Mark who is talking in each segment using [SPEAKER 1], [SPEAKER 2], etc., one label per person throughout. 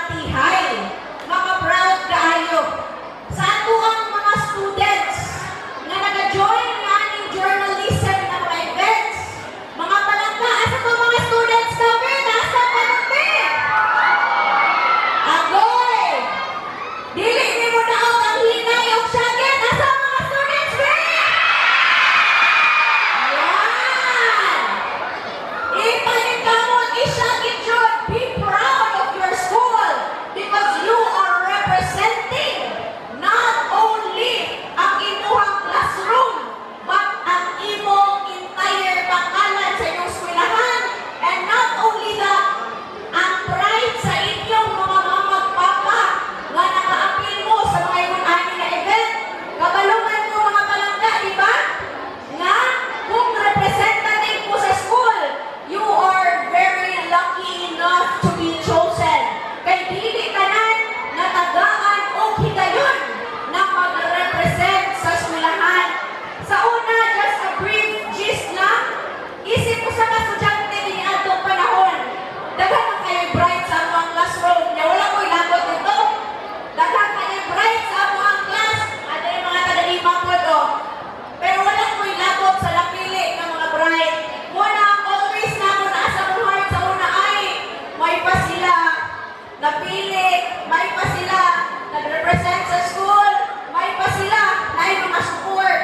[SPEAKER 1] matihay. Mga proud kaayo. Sa ato ang mga students na nag-join nga ng journalism na mga events, mga palangka, asa ko mga students kami, nasa palangka. Agoy! Dili ni mo na out ang hinay o syagin, nasa mga students ba? Yan! Ipalit ka mo, isyagin yun. Be proud of your school because you are representing not only ang inyong classroom but ang imong entire pangalan sa inyong eskwelahan, and not only that, ang pride sa inyong mga magpapa nga naka-appeal mo sa mga iwan-ani na event. Kabalungan mo mga palangga, di ba? Na kung representative mo sa school, you are very lucky enough to be chosen. Kay dili kanan natagaan o higayon na mag-represent sa eskwelahan. Sa una, just a brief gist lang, isip ko sa mga estudyante ni atong panahon, daghan man kayo bright sa among classroom, na wala ko ilagot dito. Daghan kayo bright sa among class, at yung mga taga-lima po ito. Pero wala ko ilagot sa lapili ng mga bright. Muna, always na ako nasa mong heart sa una ay, may pa sila napili, may pa sila nag-represent sa school, may pa sila na ay mga support.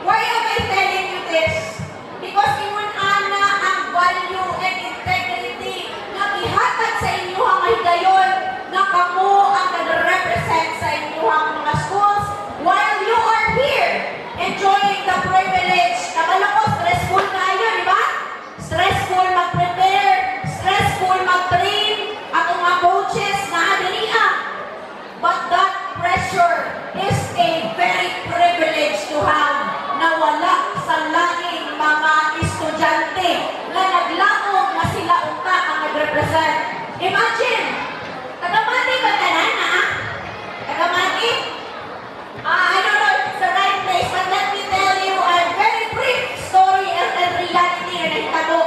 [SPEAKER 1] Why am I telling you this? Because ingon ana ang value and integrity na gihatag sa inyo ang higayon na kamo ang nag-represent sa inyo ang mga schools while you are here enjoying the privilege. Kabalo ko, stressful kayo, di ba? Stressful mag-prepare, stressful mag-train, at mga coaches na adiniya. But that pressure is a very privilege to have na wala sa laing mga estudyante na naglaog na sila unta ang nag-represent. Imagine, tagamati ba tanan na? Tagamati? I don't know if it's the right place, but let me tell you a very brief story and reality na nagtago.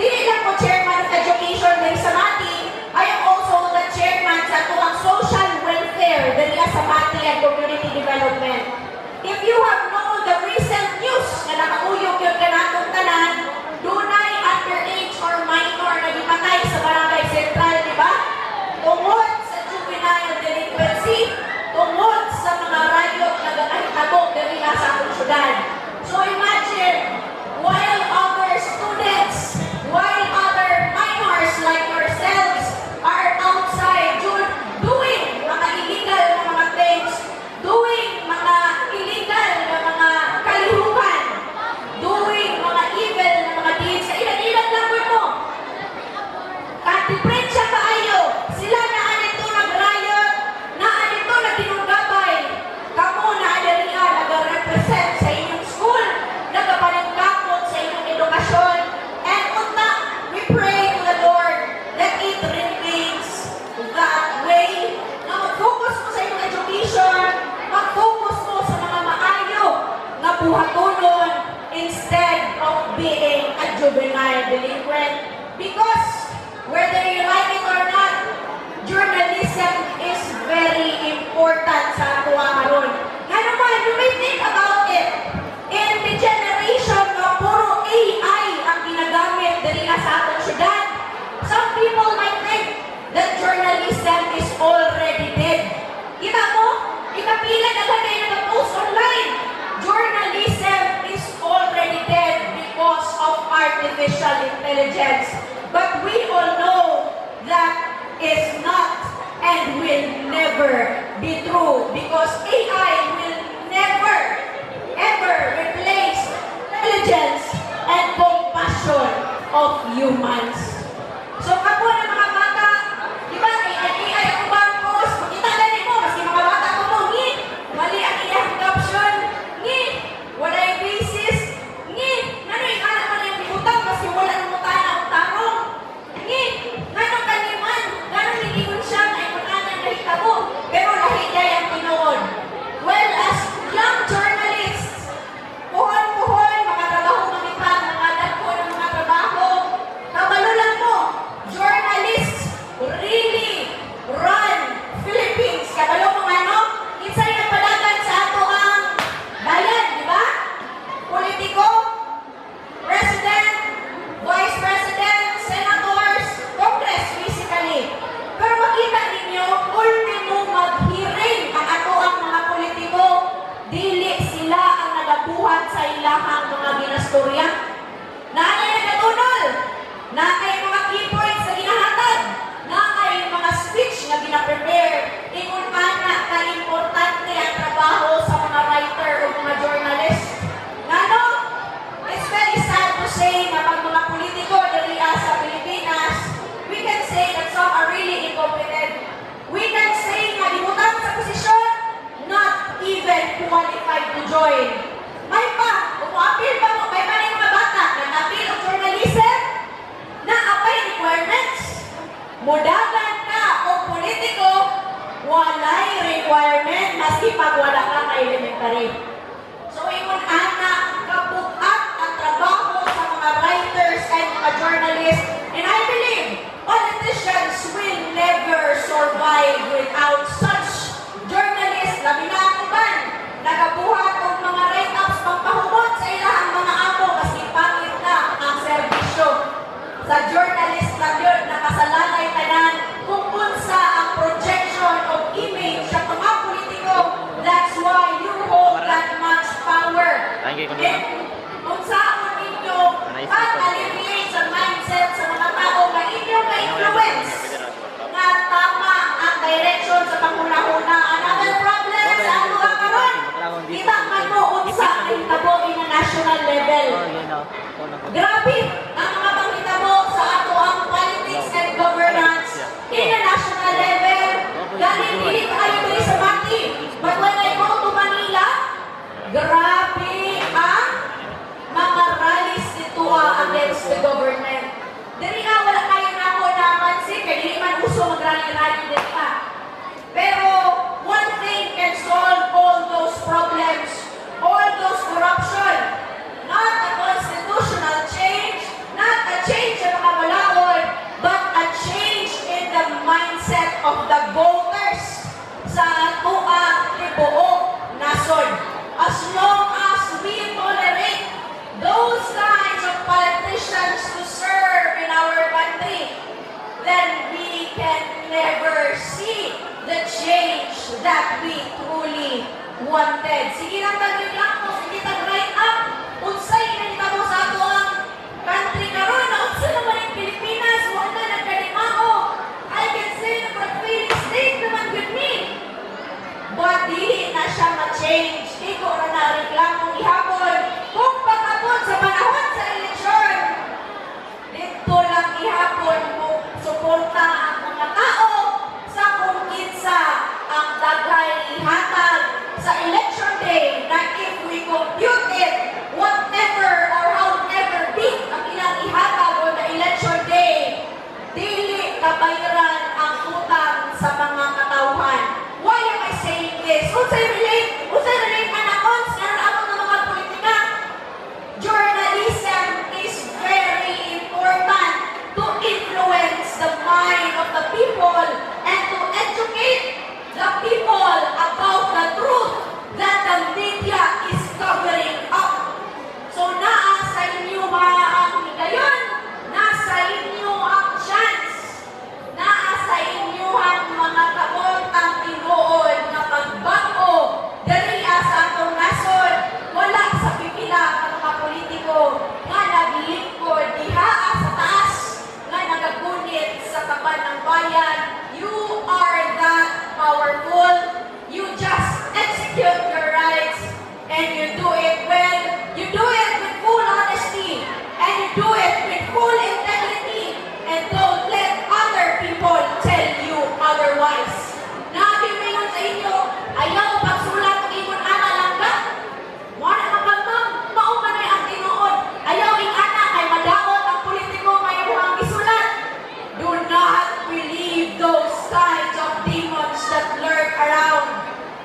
[SPEAKER 1] Dili lang ko chairman of education ng Samati, I am also the chairman sa tuwang social welfare ng Samati and community development. If you have known the recent news na nakauyog yung kanatong tanan, dunay underage or minor na gipatay sa Barangay Central, di ba? Tungod sa juvenile delinquency, tungod sa mga riot na gagahitabo dali sa atong syudad. So imagine, while other students, while other minors like yourselves are outside doing mga illegal na mga things, doing mga illegal na mga kalihukan, doing mga evil na mga deeds, sa ilan-ilan lang mo. At diferensya kaayo, sila na anito nag-riot, na anito nagtinunggabay, kamo na adaniya nag-represent sa inyong school, nagkapanagkakot sa inyong edukasyon, and unta, we pray to the Lord that it remains that way, na mag-focus mo sa inyong education, mag-focus mo sa mga maayo na buhatonon instead of being a juvenile delinquent. Because whether you like it or not, journalism is very important sa ato karon. Nga naman, you may think about it. In the generation na puro AI ang ginagamit dali sa atong syudad, some people might think that journalism is already dead. Kita mo? Ikapila na ba kayo nag-post online? Journalism is already dead because of artificial intelligence. But we all know that is not and will never be true because AI will never ever replace intelligence and compassion of humans. So ako na mga bata, di ba, AI ako ba ang post? Makita na rin mo, maski mga bata ko mo, mali ang iyang caption, wala yung basis, nano yung anak mo na yung bibutang, maski wala ng mutana ang tarong, nano kaniman, nano hindi ko siya na ipunanan na hitabo, pero lahi niya ang tinoon. Well, as young journalists, puhon, makatrabaho kami pa, mga dagko ng mga trabaho, kabalo lang requirement maski pag wala ka ka elementary. So, ingon ana, kabukat ang trabaho sa mga writers and mga journalists. And I believe politicians will never survive without such journalists. Labi na ako ban, nagabuhat og mga write-ups pagpahumot sa ilang mga amo kasi pangit na ang serbisyo. Sa journalist lang yun, nakasalalay tanan kung unsa ang projection of image sa mga politiko. That's why you hold that much power. And unsaon ninyo pag-alleviate sa mindset sa mga tao na inyong na-influence na tama ang direction sa panghuna-huna. Another problem sa ano ka karon? Kita man mo unsa ang hitabo in a national level. Grabe ang mga panghitabo sa ato ang politics and governance in a national level. Galing dili kayo diri sa Mati. But when I go to Manila, grabe ang mga rallies dito against the government. Dili nga wala kayo na ako napansin kaya dili man uso mag-rally-rally dito ka. Pero one thing can solve all those problems, all those corruption. Not a constitutional change, not a change sa mga balaod, but a change in the mindset of the voters sa atuang tibuok nason. As long as we tolerate those kinds of politicians to serve in our country, then we can never see the change that we truly wanted. Sige lang tagin lang po, sige tag-right up. Unsay nalita mo sa ato ang country karon na unsa naman ang Pilipinas, wala nagkalimao. I can say na pag-feeling state naman good me. But dili na siya ma-change. Iko na na-reklamong ihapon. Kung pagkapon sa panahon sa eleksyon, dito lang ihapon mo suporta ang mga tao sa kung kinsa ang daghay ihatag sa election day na if we compute it, whatever or however big ang ilang ihatag on the election day, dili kabayaran ang utang sa mga katauhan. Why am I saying this? Unsay relate anakon sa naramang ng mga politika? Journalism is very important to influence the mind of the people and to educate the people about the truth that the media is covering up. So naa sa inyo ang higayon, nasa inyo ang chance, naa sa inyo ang mga kabot ang tinuod na pagbago dali sa atong nason, wala sa pipila ng mga politiko nga naglingkod diha sa taas nga nagagunit sa kaban ng bayan. You are that powerful. You just execute your rights and you do it well. You do it with full honesty and you do it with full integrity and don't let other people tell you otherwise. Nabimingon sa inyo, ayaw pagsulat ng ingon ana lang ka. Wala magpagmam, maumanay ang tinuod. Ayaw ing ana kay madaot ang politiko may buhang isulat. Do not believe those kinds of demons that lurk around.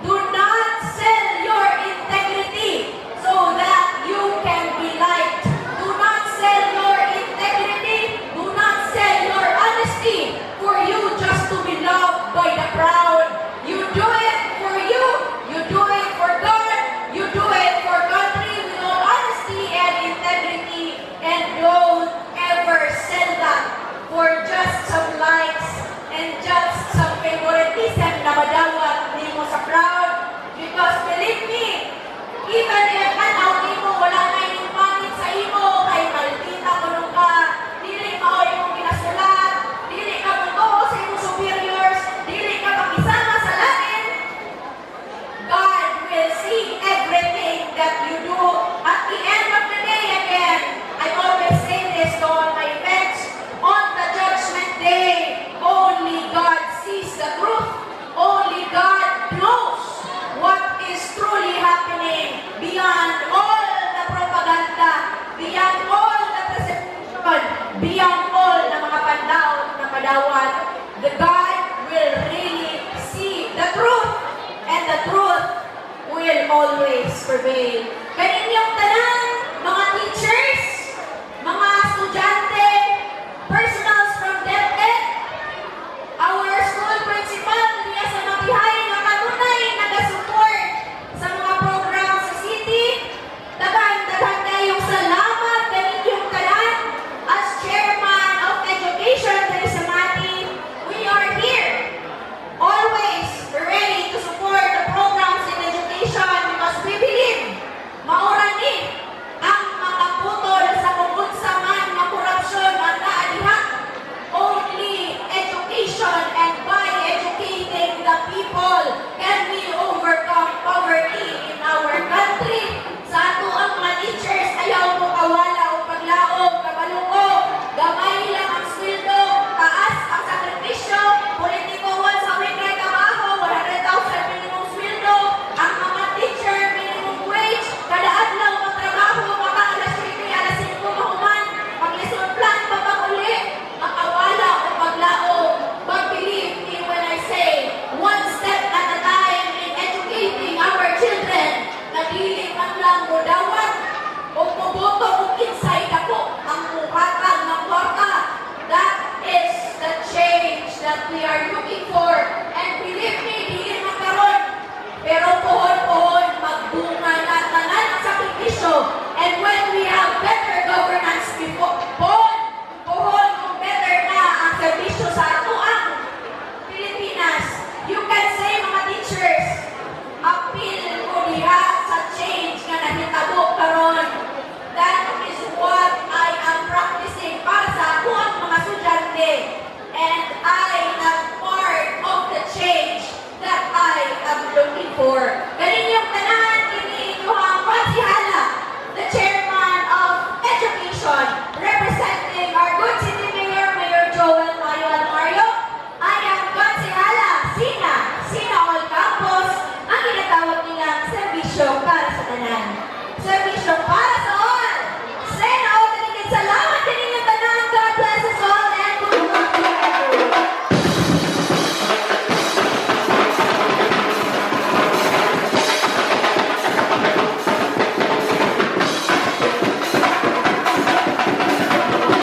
[SPEAKER 1] Do not sell your integrity so that you can be liked. Do not sell your integrity. Do not sell your honesty for you just to be loved by the crowd. You do it for you. You do it for God. You do it for country with all honesty and integrity. And don't ever sell that for just some likes and just some favoritism na madawat mo sa crowd. Because believe me, even if anaw mo, wala na yung pangit sa imo, kay maldita ko nung ka, dili mao yung kinasulat, dili ka totoo sa imong superiors, dili ka makisama sa lain, God will see everything that you do. At the end of the day again, I always say this to all my friends, on the judgment day, only God sees the truth. Only God knows what is truly happening beyond all the propaganda, beyond all the perception, beyond all the mga pandaon na padawat. The God will really see prevail. Kaninyong tanan, mga teachers, mga estudyante, personals from DepEd, our school principal, niya sa Matihay, nga kanunay nag-support sa mga programs sa city. Daghan kayong salamat kaninyong tanan. As chairman of education diri sa Mati, we are here always ready to support the programs in education because we believe maura ni ang mga putol sa kung unsa man nga korupsyon ang naa diha. Only education and by educating the people can we overcome poverty in our country. Sa ato ang mga teachers, ayaw mo kawala o paglaog, kabalungo, gamay lang ang sweldo, taas ang sakripisyo, politiko sa weekly trabaho, 100,000 minimum sweldo, ang mga teacher minimum wage, kada adlaw magtrabaho, maka alas 7, alas 5 mahuman, pag-lesson plan pa bang uli, makawala o paglaog. But believe me when I say, one step at a time in educating our children, na dili man lang mudawat o muboto o inside ako ang muhatag ng kwarta. That is the change that we are looking for